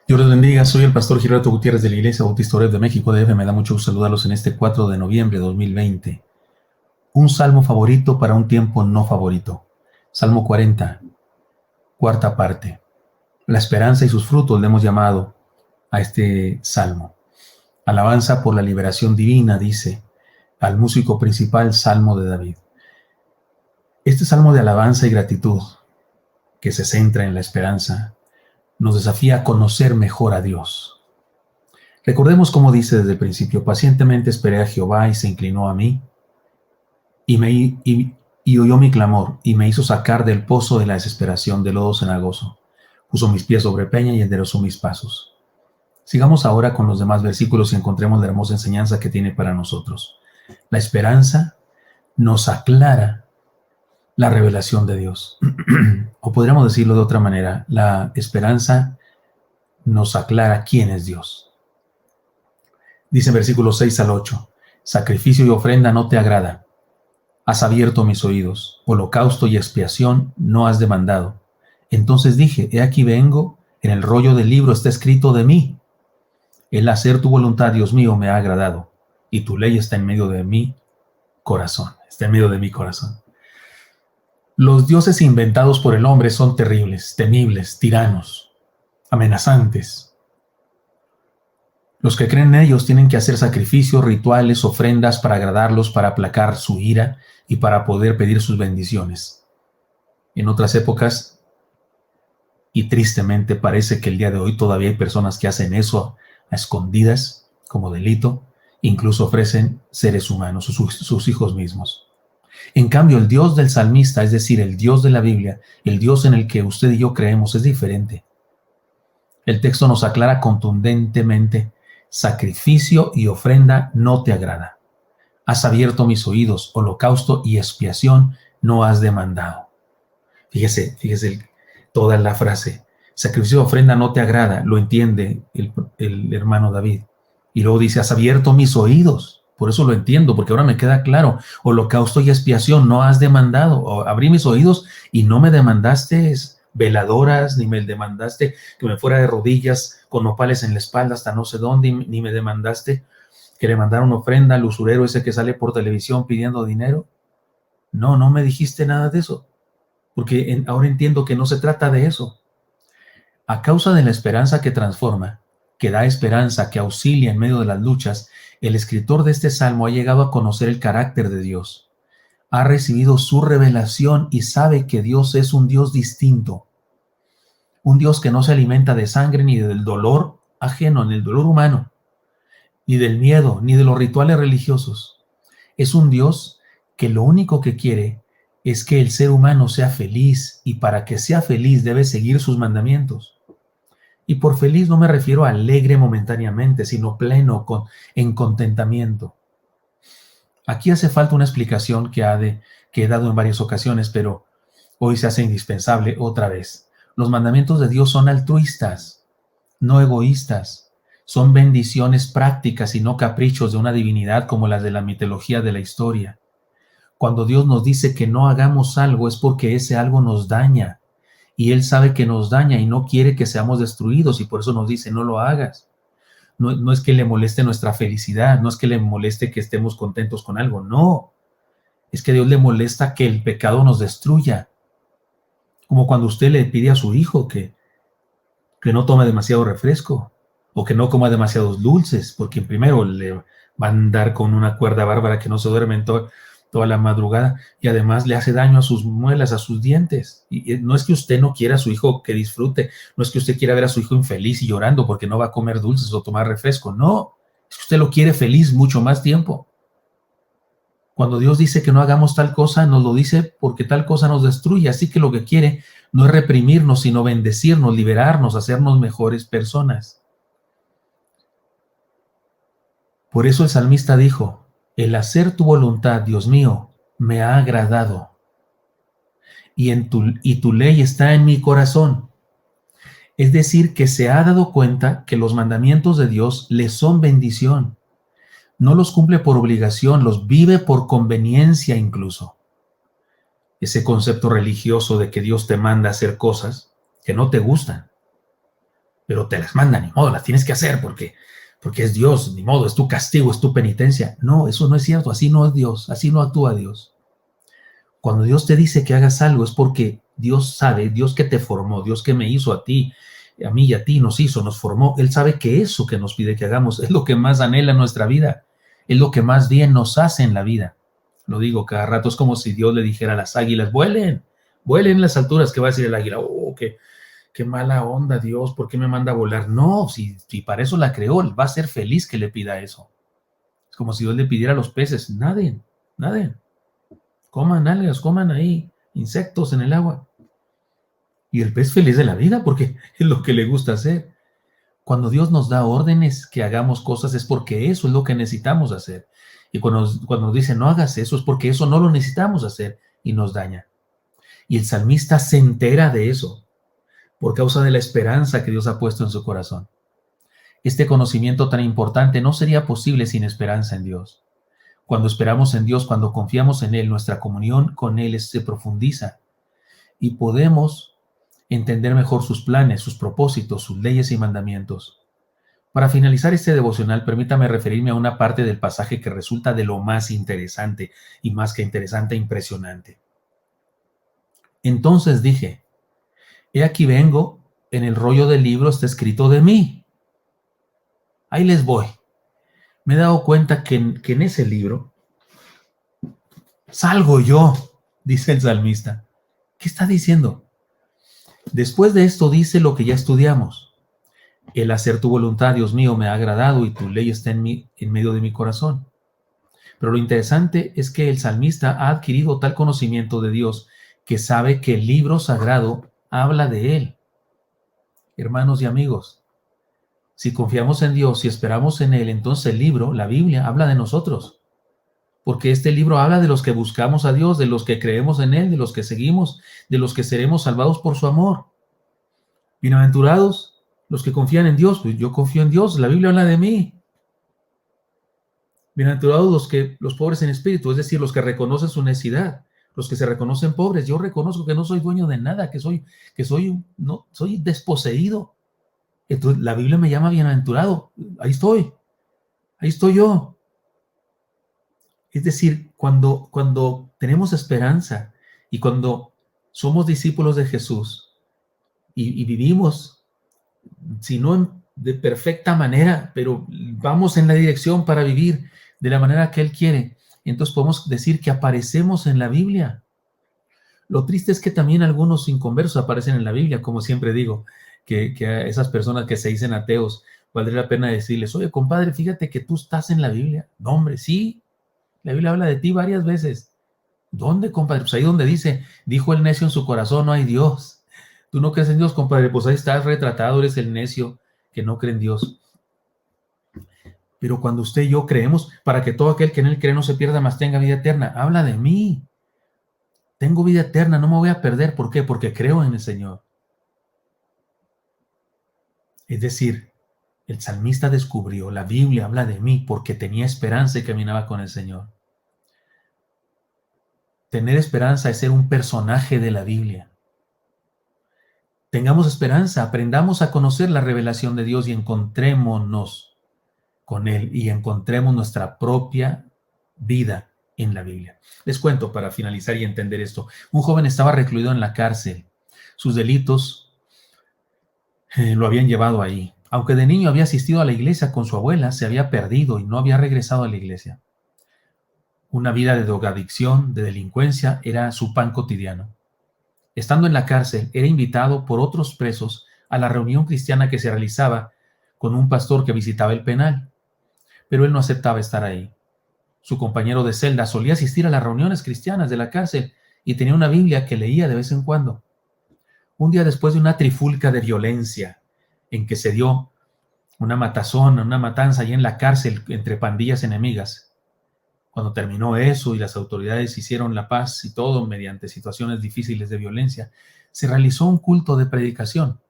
Dios les bendiga, soy el pastor Gilberto Gutiérrez de la Iglesia Bautista Oreb de México DF. Me da mucho gusto saludarlos en este 4 de noviembre de 2020. Un salmo favorito para un tiempo no favorito. Salmo 40, cuarta parte. La esperanza y sus frutos le hemos llamado a este salmo. Alabanza por la liberación divina, dice al músico principal, Salmo de David. Este salmo de alabanza y gratitud, que se centra en la esperanza, nos desafía a conocer mejor a Dios. Recordemos cómo dice desde el principio: pacientemente esperé a Jehová y se inclinó a mí y oyó mi clamor y me hizo sacar del pozo de la desesperación, del lodo cenagoso. Puso mis pies sobre peña y enderezó mis pasos. Sigamos ahora con los demás versículos y encontremos la hermosa enseñanza que tiene para nosotros. La esperanza nos aclara la revelación de Dios. O podríamos decirlo de otra manera, la esperanza nos aclara quién es Dios. Dice en versículos 6 al 8, sacrificio y ofrenda no te agrada. Has abierto mis oídos, holocausto y expiación no has demandado. Entonces dije, he aquí vengo, en el rollo del libro está escrito de mí. El hacer tu voluntad, Dios mío, me ha agradado, y tu ley está en medio de mi corazón. Está en medio de mi corazón. Los dioses inventados por el hombre son terribles, temibles, tiranos, amenazantes. Los que creen en ellos tienen que hacer sacrificios, rituales, ofrendas para agradarlos, para aplacar su ira y para poder pedir sus bendiciones. En otras épocas, y tristemente parece que el día de hoy todavía hay personas que hacen eso a escondidas como delito, incluso ofrecen seres humanos, sus hijos mismos. En cambio, el Dios del salmista, es decir, el Dios de la Biblia, el Dios en el que usted y yo creemos, es diferente. El texto nos aclara contundentemente: sacrificio y ofrenda no te agrada. Has abierto mis oídos, holocausto y expiación no has demandado. Fíjese toda la frase. Sacrificio y ofrenda no te agrada, lo entiende el hermano David. Y luego dice, has abierto mis oídos. Por eso lo entiendo, porque ahora me queda claro. Holocausto y expiación no has demandado. Abrí mis oídos y no me demandaste veladoras, ni me demandaste que me fuera de rodillas con nopales en la espalda hasta no sé dónde, ni me demandaste que le mandara una ofrenda al usurero ese que sale por televisión pidiendo dinero. No me dijiste nada de eso, porque ahora entiendo que no se trata de eso. A causa de la esperanza que transforma, que da esperanza, que auxilia en medio de las luchas, el escritor de este salmo ha llegado a conocer el carácter de Dios. Ha recibido su revelación y sabe que Dios es un Dios distinto. Un Dios que no se alimenta de sangre ni del dolor ajeno, ni del dolor humano, ni del miedo, ni de los rituales religiosos. Es un Dios que lo único que quiere es que el ser humano sea feliz, y para que sea feliz debe seguir sus mandamientos. Y por feliz no me refiero a alegre momentáneamente, sino pleno, en contentamiento. Aquí hace falta una explicación que he dado en varias ocasiones, pero hoy se hace indispensable otra vez. Los mandamientos de Dios son altruistas, no egoístas. Son bendiciones prácticas y no caprichos de una divinidad como las de la mitología de la historia. Cuando Dios nos dice que no hagamos algo es porque ese algo nos daña. Y Él sabe que nos daña y no quiere que seamos destruidos, y por eso nos dice, no lo hagas. No es que le moleste nuestra felicidad, no es que le moleste que estemos contentos con algo, no. Es que a Dios le molesta que el pecado nos destruya. Como cuando usted le pide a su hijo que no tome demasiado refresco, o que no coma demasiados dulces, porque primero le va a andar con una cuerda bárbara que no se duerme en toda la madrugada, y además le hace daño a sus muelas, a sus dientes. Y no es que usted no quiera a su hijo que disfrute, no es que usted quiera ver a su hijo infeliz y llorando porque no va a comer dulces o tomar refresco, no, es que usted lo quiere feliz mucho más tiempo. Cuando Dios dice que no hagamos tal cosa, nos lo dice porque tal cosa nos destruye, así que lo que quiere no es reprimirnos, sino bendecirnos, liberarnos, hacernos mejores personas. Por eso el salmista dijo, el hacer tu voluntad, Dios mío, me ha agradado, y tu ley está en mi corazón. Es decir, que se ha dado cuenta que los mandamientos de Dios le son bendición. No los cumple por obligación, los vive por conveniencia incluso. Ese concepto religioso de que Dios te manda a hacer cosas que no te gustan, pero te las manda, ni modo, las tienes que hacer porque es Dios, ni modo, es tu castigo, es tu penitencia. No, eso no es cierto, así no es Dios, así no actúa Dios. Cuando Dios te dice que hagas algo es porque Dios sabe, Dios que te formó, Dios que me hizo a ti, a mí y a ti nos hizo, nos formó. Él sabe que eso que nos pide que hagamos es lo que más anhela en nuestra vida, es lo que más bien nos hace en la vida. Lo digo cada rato, es como si Dios le dijera a las águilas, vuelen, vuelen en las alturas, que va a decir el águila, oh, qué mala onda Dios, ¿por qué me manda a volar? No, si para eso la creó, él va a ser feliz que le pida eso. Es como si Dios le pidiera a los peces, naden, naden. Coman algas, coman ahí insectos en el agua. Y el pez feliz de la vida porque es lo que le gusta hacer. Cuando Dios nos da órdenes que hagamos cosas es porque eso es lo que necesitamos hacer. Y cuando nos dice no hagas eso es porque eso no lo necesitamos hacer y nos daña. Y el salmista se entera de eso por causa de la esperanza que Dios ha puesto en su corazón. Este conocimiento tan importante no sería posible sin esperanza en Dios. Cuando esperamos en Dios, cuando confiamos en Él, nuestra comunión con Él se profundiza y podemos entender mejor sus planes, sus propósitos, sus leyes y mandamientos. Para finalizar este devocional, permítame referirme a una parte del pasaje que resulta de lo más interesante y más que interesante, impresionante. Entonces dije, he aquí vengo, en el rollo del libro está escrito de mí. Ahí les voy. Me he dado cuenta que en ese libro salgo yo, dice el salmista. ¿Qué está diciendo? Después de esto dice lo que ya estudiamos. El hacer tu voluntad, Dios mío, me ha agradado y tu ley está en medio de mi corazón. Pero lo interesante es que el salmista ha adquirido tal conocimiento de Dios que sabe que el libro sagrado habla de él. Hermanos y amigos, si confiamos en Dios y esperamos en Él, entonces el libro, la Biblia, habla de nosotros. Porque este libro habla de los que buscamos a Dios, de los que creemos en Él, de los que seguimos, de los que seremos salvados por su amor. Bienaventurados los que confían en Dios, pues yo confío en Dios, la Biblia habla de mí. Bienaventurados los pobres en espíritu, es decir, los que reconocen su necesidad, los que se reconocen pobres. Yo reconozco que no soy dueño de nada, que soy desposeído. Entonces la Biblia me llama bienaventurado. Ahí estoy yo. Es decir, cuando tenemos esperanza y cuando somos discípulos de Jesús y vivimos, si no de perfecta manera, pero vamos en la dirección para vivir de la manera que Él quiere, entonces podemos decir que aparecemos en la Biblia. Lo triste es que también algunos inconversos aparecen en la Biblia, como siempre digo, que a esas personas que se dicen ateos, valdría la pena decirles, oye, compadre, fíjate que tú estás en la Biblia. No, hombre, sí, la Biblia habla de ti varias veces. ¿Dónde, compadre? Pues ahí donde dice, dijo el necio en su corazón, no hay Dios. Tú no crees en Dios, compadre, pues ahí estás retratado, eres el necio que no cree en Dios. Pero cuando usted y yo creemos, para que todo aquel que en Él cree no se pierda, mas tenga vida eterna, habla de mí. Tengo vida eterna, no me voy a perder. ¿Por qué? Porque creo en el Señor. Es decir, el salmista descubrió, la Biblia habla de mí porque tenía esperanza y caminaba con el Señor. Tener esperanza es ser un personaje de la Biblia. Tengamos esperanza, aprendamos a conocer la revelación de Dios y encontrémonos con Él y encontremos nuestra propia vida en la Biblia. Les cuento para finalizar y entender esto. Un joven estaba recluido en la cárcel. Sus delitos lo habían llevado ahí. Aunque de niño había asistido a la iglesia con su abuela, se había perdido y no había regresado a la iglesia. Una vida de drogadicción, de delincuencia, era su pan cotidiano. Estando en la cárcel, era invitado por otros presos a la reunión cristiana que se realizaba con un pastor que visitaba el penal, pero él no aceptaba estar ahí. Su compañero de celda solía asistir a las reuniones cristianas de la cárcel y tenía una Biblia que leía de vez en cuando. Un día después de una trifulca de violencia en que se dio una matazón, una matanza allí en la cárcel entre pandillas enemigas, cuando terminó eso y las autoridades hicieron la paz y todo mediante situaciones difíciles de violencia, se realizó un culto de predicación.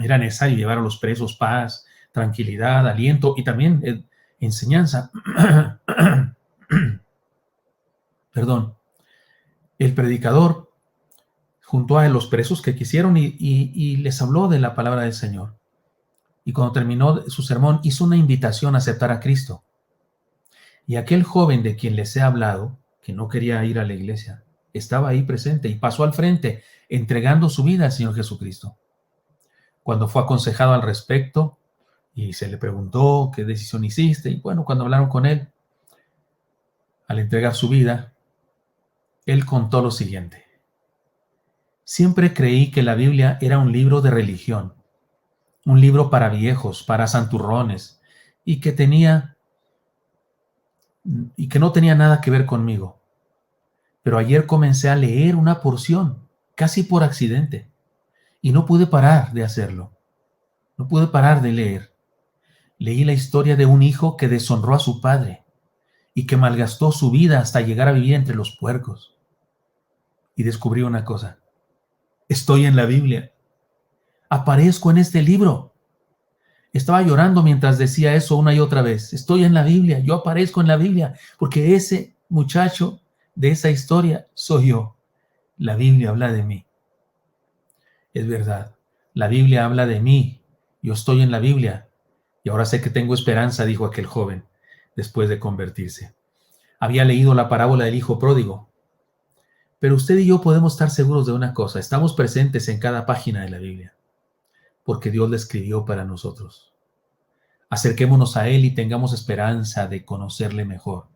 Era necesario llevar a los presos paz, tranquilidad, aliento y también enseñanza, perdón, el predicador juntó a los presos que quisieron y les habló de la palabra del Señor. Y cuando terminó su sermón, hizo una invitación a aceptar a Cristo. Y aquel joven de quien les he hablado, que no quería ir a la iglesia, estaba ahí presente y pasó al frente, entregando su vida al Señor Jesucristo. Cuando fue aconsejado al respecto y se le preguntó qué decisión hiciste, y bueno, cuando hablaron con él, al entregar su vida, él contó lo siguiente: siempre creí que la Biblia era un libro de religión, un libro para viejos, para santurrones, y que no tenía nada que ver conmigo. Pero ayer comencé a leer una porción, casi por accidente, y no pude parar de hacerlo. No pude parar de leer. Leí la historia de un hijo que deshonró a su padre y que malgastó su vida hasta llegar a vivir entre los puercos. Y descubrí una cosa: estoy en la Biblia. Aparezco en este libro. Estaba llorando mientras decía eso una y otra vez. Estoy en la Biblia, yo aparezco en la Biblia, porque ese muchacho de esa historia soy yo. La Biblia habla de mí. Es verdad, la Biblia habla de mí. Yo estoy en la Biblia. Y ahora sé que tengo esperanza, dijo aquel joven, después de convertirse. Había leído la parábola del hijo pródigo. Pero usted y yo podemos estar seguros de una cosa: estamos presentes en cada página de la Biblia, porque Dios la escribió para nosotros. Acerquémonos a Él y tengamos esperanza de conocerle mejor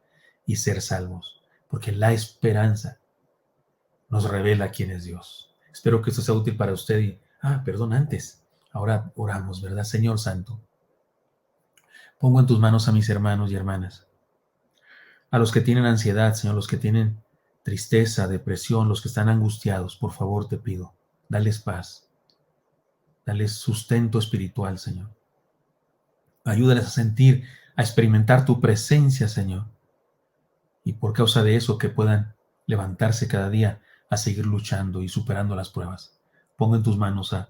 y ser salvos, porque la esperanza nos revela quién es Dios. Espero que esto sea útil para usted y, perdón, antes, ahora oramos, ¿verdad? Señor Santo, pongo en tus manos a mis hermanos y hermanas, a los que tienen ansiedad, Señor, los que tienen tristeza, depresión, los que están angustiados. Por favor, te pido, dales paz, dales sustento espiritual, Señor. Ayúdales a sentir, a experimentar tu presencia, Señor. Y por causa de eso, que puedan levantarse cada día a seguir luchando y superando las pruebas. Pongo en tus manos a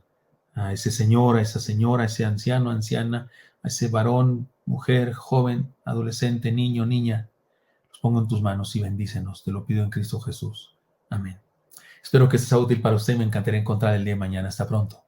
ese señor, a esa señora, a ese anciano, anciana, a ese varón, mujer, joven, adolescente, niño, niña. Los pongo en tus manos y bendícenos. Te lo pido en Cristo Jesús. Amén. Espero que esto sea útil para usted y me encantaría encontrar el día de mañana. Hasta pronto.